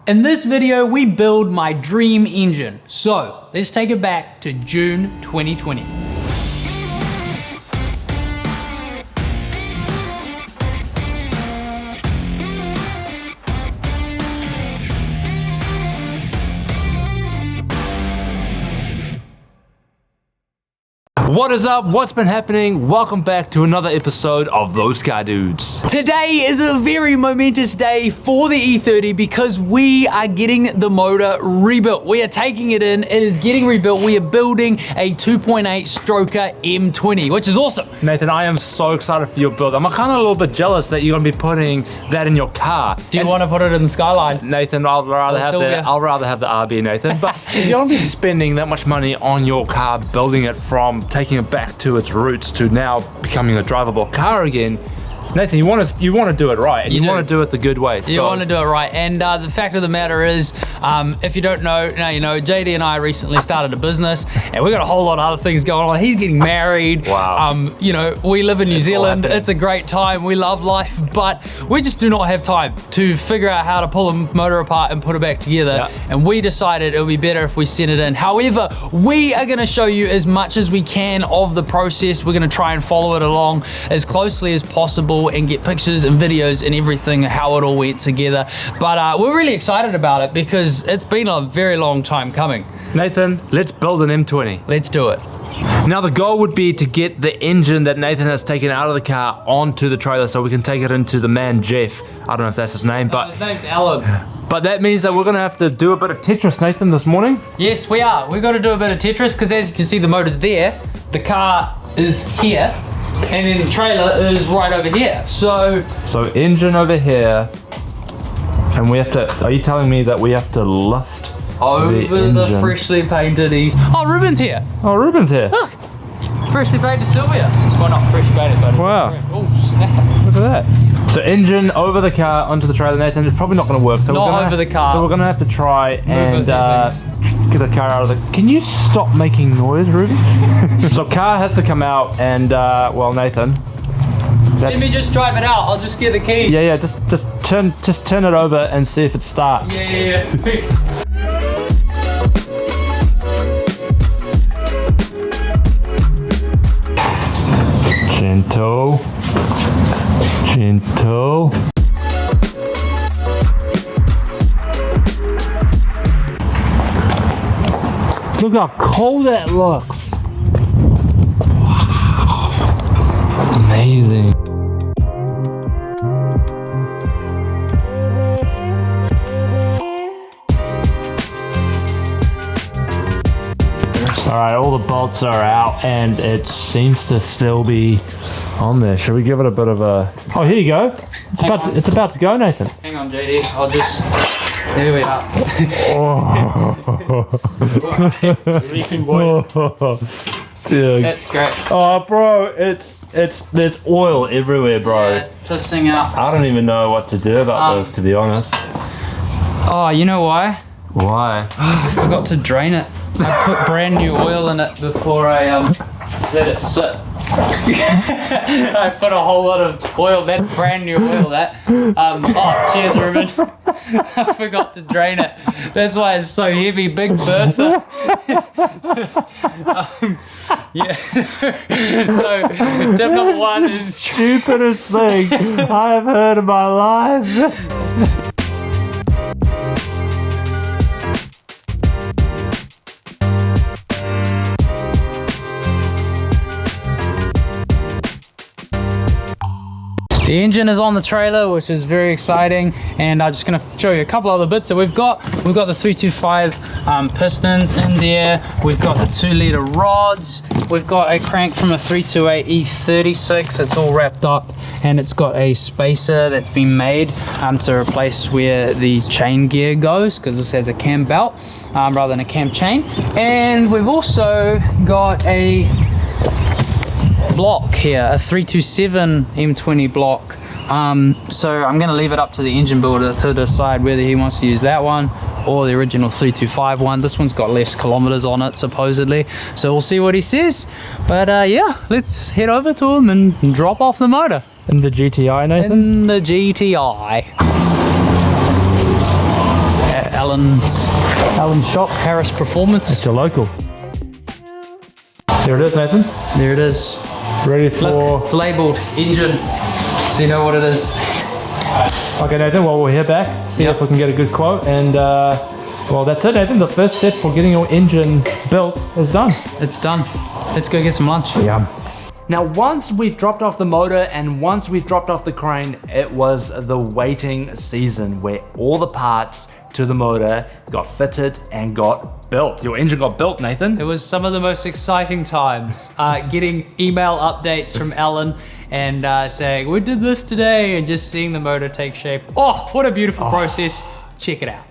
In this video, we build my dream engine. So let's take it back to June 2020. What is up? What's been happening? Welcome back to another episode of Those Car Dudes. Today is a very momentous day for the E30 because we are getting the motor rebuilt. We are taking it in, it is getting rebuilt. We are building a 2.8 stroker M20, which is awesome. Nathan, I am so excited for your build. I'm kind of a little bit jealous that you're going to be putting that in your car. Do you want to put it in the Skyline? Nathan, I'll rather have the RB, Nathan. But you don't be spending that much money on your car, building it from taking it back to its roots to now becoming a drivable car again. Nathan, you want to do it right, and you want to do it the good way. You want to do it right, and the fact of the matter is, if you don't know, now you know, JD and I recently started a business, and we got a whole lot of other things going on. He's getting married. Wow. You know, we live in New Zealand. It's a great time. We love life, but we just do not have time to figure out how to pull a motor apart and put it back together. Yeah. And we decided it would be better if we sent it in. However, we are going to show you as much as we can of the process. We're going to try and follow it along as closely as possible and get pictures and videos and everything, how it all went together. But we're really excited about it because it's been a very long time coming. Nathan, let's build an M20. Let's do it. Now the goal would be to get the engine that Nathan has taken out of the car onto the trailer so we can take it into the man Jeff. I don't know if that's his name, but his name's Alan. But that means that we're gonna have to do a bit of Tetris, Nathan, this morning. Yes, we are. We've got to do a bit of Tetris because as you can see, the motor's there, the car is here, and then the trailer is right over here. So engine over here, and we have to, are you telling me that we have to lift over the freshly painted Oh, Ruben's here. Oh, Ruben's here. Look, freshly painted Sylvia. Well, not freshly painted, but wow. Oh, snap. Look at that. So engine over the car onto the trailer, Nathan. It's probably not going to work. So not over the car. So we're going to have to try and get the car out of the... Can you stop making noise, Ruben? So car has to come out and, well, Nathan. Let me just drive it out. I'll just get the key. Yeah. Just turn it over and see if it starts. Yeah. Sweet. Gentle. Look how cold that looks. Wow. Amazing. All right, all the bolts are out and it seems to still be on there. Should we give it a bit of a... Oh, here you go. It's about to go, Nathan. Hang on, JD. I'll just... There we are. Dude. That's great. Oh, bro, there's oil everywhere, bro. Yeah, it's pissing out. I don't even know what to do about this, to be honest. Oh, you know why? Why? I forgot to drain it. I put brand new oil in it before I let it sit. I put a whole lot of oil, that brand new oil, that. Oh, cheers, Ruben. I forgot to drain it. That's why it's so heavy. Big Bertha. Yeah. So, tip number one is... Stupidest thing I have heard in my life. The engine is on the trailer, which is very exciting, and I'm just going to show you a couple other bits that we've got. We've got the 325 pistons in there. We've got the 2-liter rods. We've got a crank from a 328 E36. It's all wrapped up, and it's got a spacer that's been made to replace where the chain gear goes, because this has a cam belt rather than a cam chain. And we've also got a block here, a 327 M20 block. So I'm going to leave it up to the engine builder to decide whether he wants to use that one or the original 325 one. This one's got less kilometers on it supposedly, so we'll see what he says. But yeah, let's head over to him and drop off the motor. In the GTI, Nathan? In the GTI. Alan's shop, Harris Performance. It's your local. There it is, Nathan. There it is. Ready for... Look, it's labelled engine, so you know what it is. Okay, Nathan, well, we'll head back, see if we can get a good quote, and well, that's it, Nathan. The first step for getting your engine built is done. It's done. Let's go get some lunch. Yeah. Now, once we've dropped off the motor and once we've dropped off the crane, it was the waiting season where all the parts to the motor got fitted and got built. Your engine got built, Nathan. It was some of the most exciting times. Getting email updates from Alan and saying, we did this today, and just seeing the motor take shape. Oh, what a beautiful process. Check it out.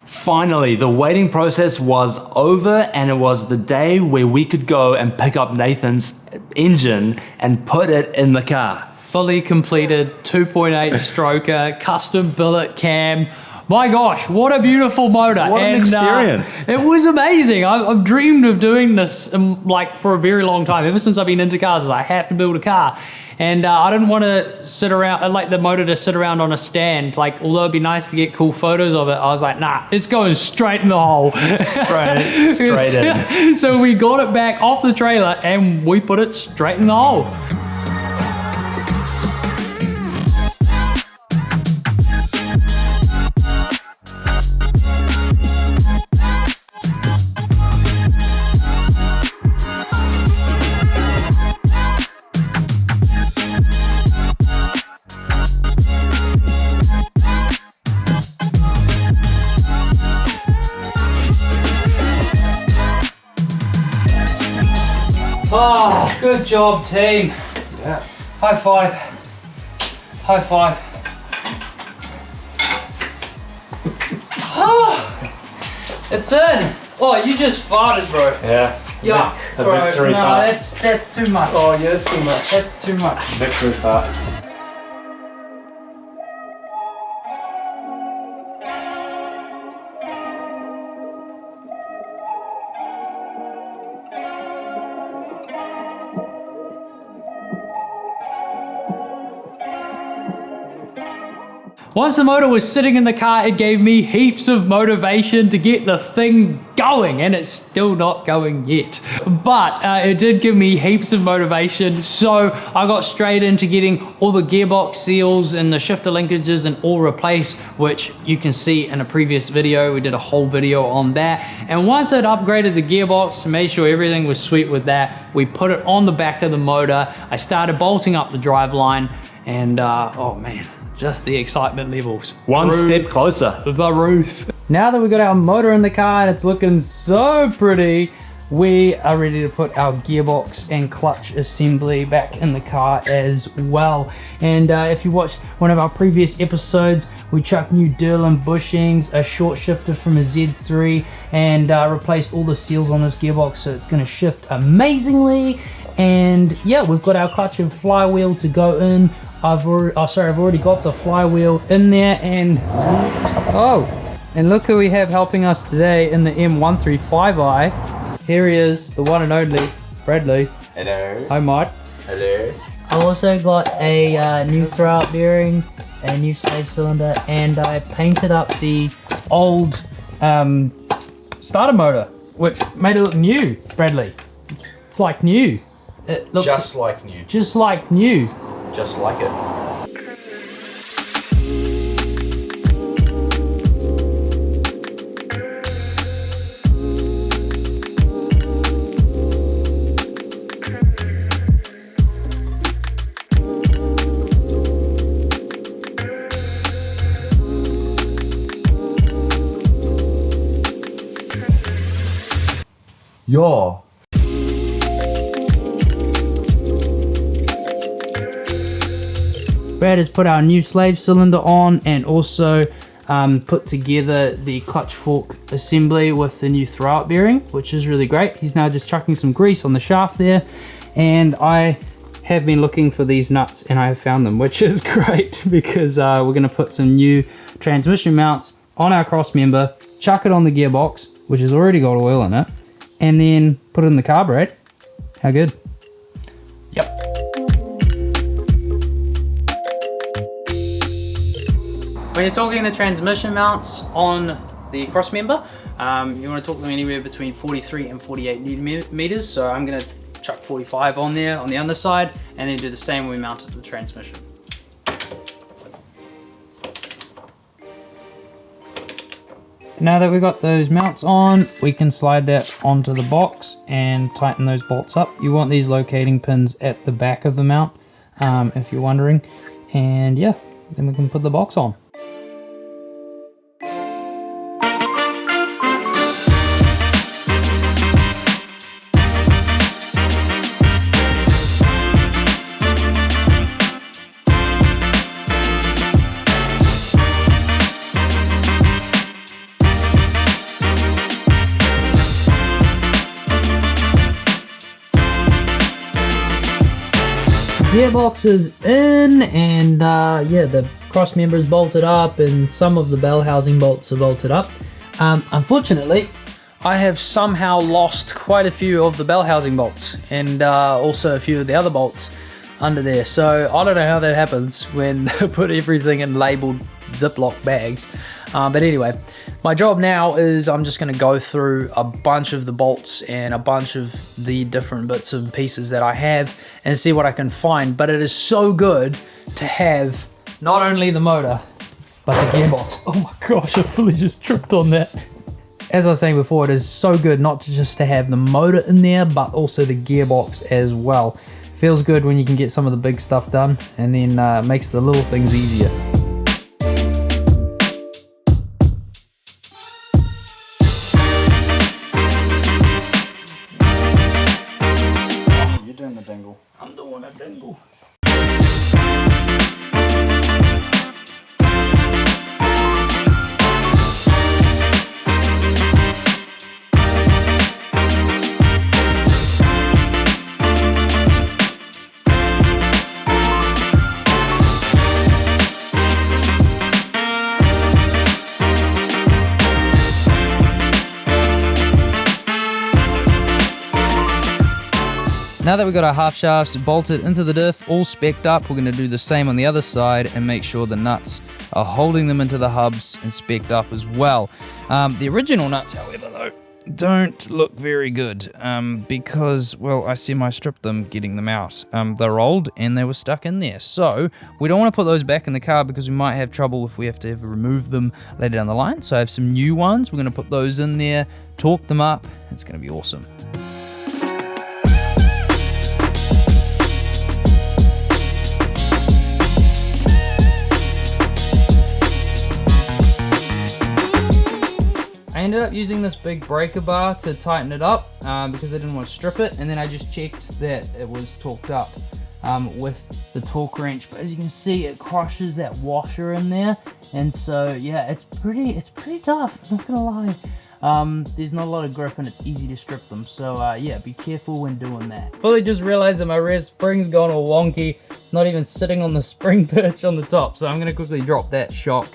Finally, the waiting process was over, and it was the day where we could go and pick up Nathan's engine and put it in the car. Fully completed 2.8 stroker, custom billet cam. My gosh, what a beautiful motor. What an experience. It was amazing. I've dreamed of doing this like for a very long time. Ever since I've been into cars, I have to build a car. And I didn't want to sit around, I'd like the motor to sit around on a stand. Like, although it'd be nice to get cool photos of it, I was like, nah, it's going straight in the hole. Straight in. So we got it back off the trailer and we put it straight in the hole. Oh, good job, team. Yeah. High five. High five. Oh, it's in. Oh, you just farted, bro. Yeah. Yuck, bro. Victory No, fart. that's too much. Oh, yeah, that's too much. That's too much. Victory fart. Once the motor was sitting in the car, it gave me heaps of motivation to get the thing going, and it's still not going yet. But it did give me heaps of motivation, so I got straight into getting all the gearbox seals and the shifter linkages and all replaced, which you can see in a previous video. We did a whole video on that. And once I'd upgraded the gearbox to make sure everything was sweet with that, we put it on the back of the motor. I started bolting up the driveline, and oh man, just the excitement levels. One step closer. The roof. Now that we got our motor in the car and it's looking so pretty, we are ready to put our gearbox and clutch assembly back in the car as well. And if you watched one of our previous episodes, we chucked new Durlin bushings, a short shifter from a Z3, and replaced all the seals on this gearbox, so it's going to shift amazingly. And yeah, we've got our clutch and flywheel to go in. I've already got the flywheel in there, and and look who we have helping us today in the M135i. Here he is, the one and only Bradley. Hello. Hi, Mike. Hello. I also got a new throwout bearing, a new slave cylinder, and I painted up the old starter motor, which made it look new, Bradley. It's like new. It looks just like new. Just like new. Just like it. Yeah. Brad has put our new slave cylinder on and also put together the clutch fork assembly with the new throwout bearing, which is really great. He's now just chucking some grease on the shaft there, and I have been looking for these nuts and I have found them, which is great because we're going to put some new transmission mounts on our cross member, chuck it on the gearbox, which has already got oil in it, and then put it in the car, Brad. How good? Yep. When you're talking the transmission mounts on the cross member, you want to talk them anywhere between 43 and 48 Newton meters. So I'm going to chuck 45 on there on the underside, and then do the same when we mount it to the transmission. Now that we've got those mounts on, we can slide that onto the box and tighten those bolts up. You want these locating pins at the back of the mount, if you're wondering. And yeah, then we can put the box on. Gearbox is in, and yeah, the cross member is bolted up and some of the bell housing bolts are bolted up. Unfortunately, I have somehow lost quite a few of the bell housing bolts and also a few of the other bolts under there. So I don't know how that happens when I put everything in labeled Ziploc bags. But anyway, my job now is I'm just going to go through a bunch of the bolts and a bunch of the different bits and pieces that I have and see what I can find. But it is so good to have not only the motor, but the gearbox. Oh my gosh, I fully just tripped on that. As I was saying before, it is so good not just to have the motor in there, but also the gearbox as well. Feels good when you can get some of the big stuff done, and then makes the little things easier. You're doing the dingle. I'm doing a dingle. Now that we've got our half shafts bolted into the diff, all spec'd up, we're going to do the same on the other side and make sure the nuts are holding them into the hubs and spec'd up as well. The original nuts, however, though, don't look very good because, well, I semi-stripped them getting them out. They're old and they were stuck in there. So we don't want to put those back in the car because we might have trouble if we have to ever remove them later down the line. So I have some new ones. We're going to put those in there, torque them up. It's going to be awesome. I ended ended up using this big breaker bar to tighten it up because I didn't want to strip it, and then I just checked that it was torqued up with the torque wrench. But as you can see, it crushes that washer in there, and so yeah, it's pretty tough, not gonna lie. There's not a lot of grip and it's easy to strip them, so yeah, be careful when doing that. Fully just realized that my rear spring's gone all wonky. It's not even sitting on the spring perch on the top, so I'm gonna quickly drop that shock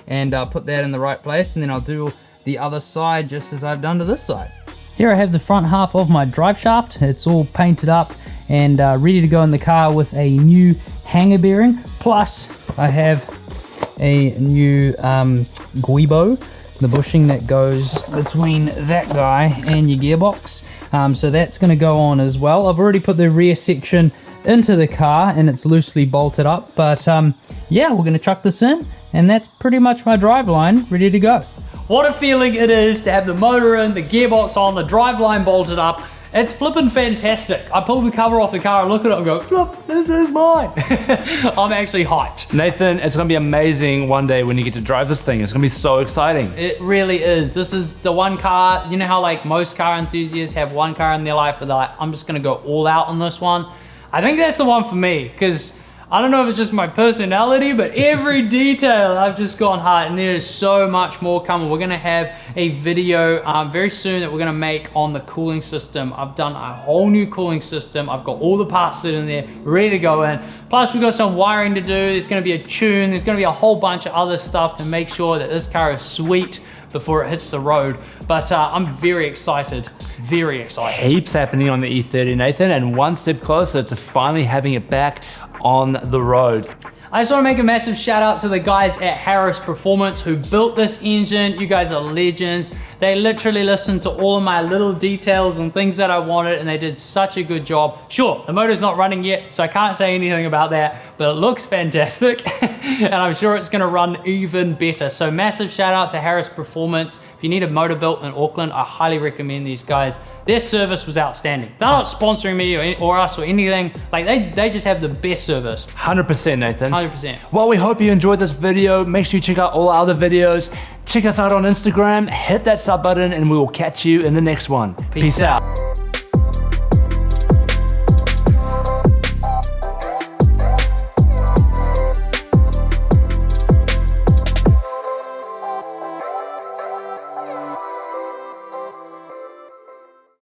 and put that in the right place, and then I'll do the other side just as I've done to this side. Here I have the front half of my drive shaft. It's all painted up and ready to go in the car with a new hanger bearing. Plus I have a new guibo, the bushing that goes between that guy and your gearbox. So that's gonna go on as well. I've already put the rear section into the car and it's loosely bolted up, but yeah, we're gonna chuck this in, and that's pretty much my driveline ready to go. What a feeling it is to have the motor in, the gearbox on, the driveline bolted up. It's flipping fantastic. I pulled the cover off the car and look at it and go, flip, this is mine. I'm actually hyped. Nathan, it's gonna be amazing one day when you get to drive this thing. It's gonna be so exciting. It really is. This is the one car, you know how like most car enthusiasts have one car in their life where they're like, I'm just gonna go all out on this one. I think that's the one for me, because I don't know if it's just my personality, but every detail I've just gone hard, and there is so much more coming. We're gonna have a video very soon that we're gonna make on the cooling system. I've done a whole new cooling system. I've got all the parts sitting there, ready to go in. Plus we've got some wiring to do. There's gonna be a tune. There's gonna be a whole bunch of other stuff to make sure that this car is sweet before it hits the road. But I'm very excited, very excited. Heaps happening on the E30, Nathan, and one step closer to finally having it back on the road. I just want to make a massive shout out to the guys at Harris Performance who built this engine. You guys are legends. They literally listened to all of my little details and things that I wanted, and they did such a good job. Sure, the motor's not running yet, so I can't say anything about that, but it looks fantastic, and I'm sure it's gonna run even better. So massive shout out to Harris Performance. If you need a motor built in Auckland, I highly recommend these guys. Their service was outstanding. They're not sponsoring me or us or anything. Like they just have the best service. 100%, Nathan. 100%. Well, we hope you enjoyed this video. Make sure you check out all our other videos. Check us out on Instagram, hit that sub button, and we will catch you in the next one. Peace out.